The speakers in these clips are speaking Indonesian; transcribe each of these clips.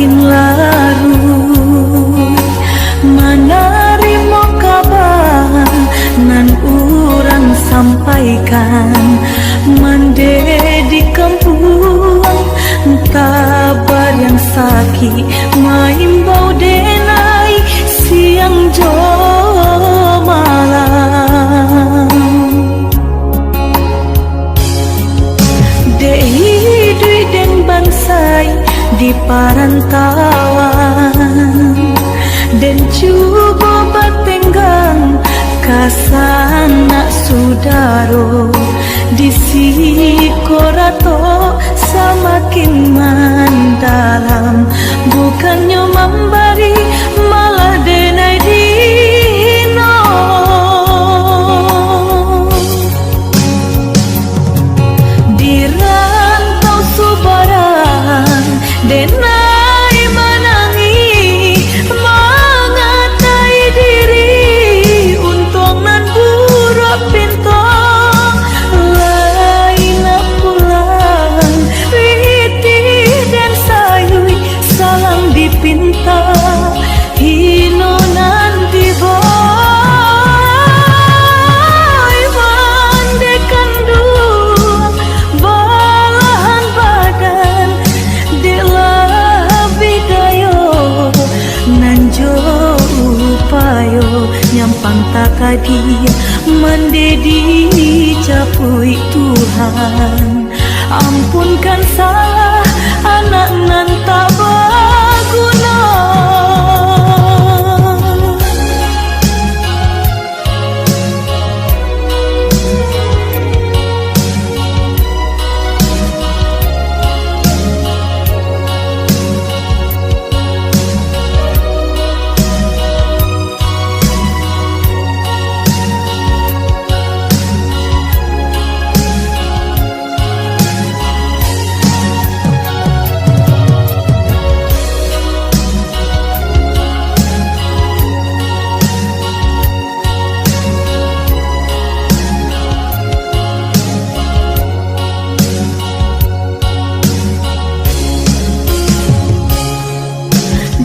makin larut menerima kabar nan urang sampaikan mande di kampung kabar yang sakit maimbau denai siang jo malam dehi dui den bansai di parantauan dan coba batenggang kasana sudaro di sikorato semakin mendalam bukannya memberi malah denai dino di rantau subaran denai menangi mengatai diri untung nan buruk pintu laina pulang riti dan sayui salam dipinta hino nanti boy mandekan dua balahan badan nanjo upayo nyampang takadi mendedi capui Tuhan ampunkan salah anak nan tak berguna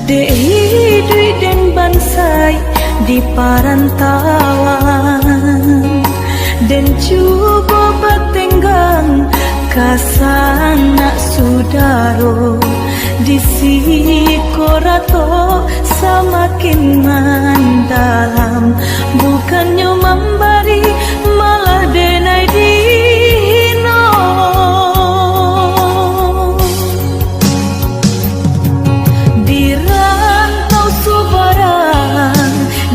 dehi dui den bansai di parantauan dan coba batenggang kasana sudaro di sikorato semakin mendalam bukannya memberi malah denai dino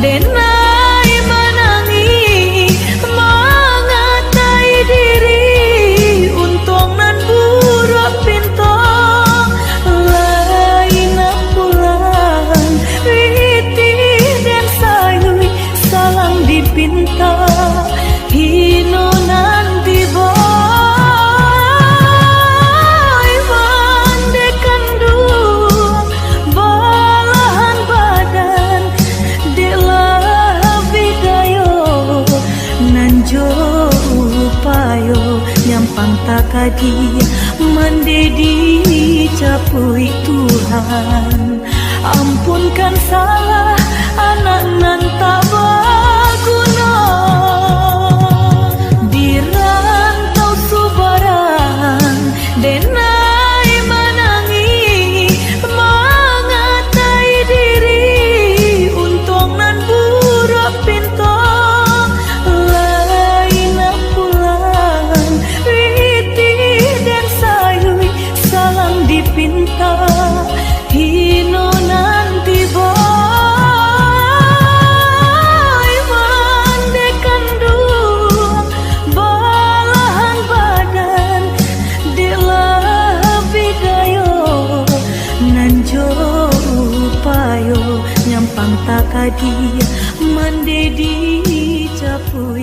denai menangi mengatai diri untung nan buruk pintu laina pulang riti dan sayui salam dipinta hino nanti boy mandekan dua balahan badan nanjo upayo nyampang takadi mendedi capui Tuhan ampunkan salah anak nan tak berguna di rantau subaran denai menangi mengatai diri untung nan buruk pintu dipinta hino nanti boy mandekan dua balahan badan lebih dayo nanjo upayo nyampang takadi mendedi capui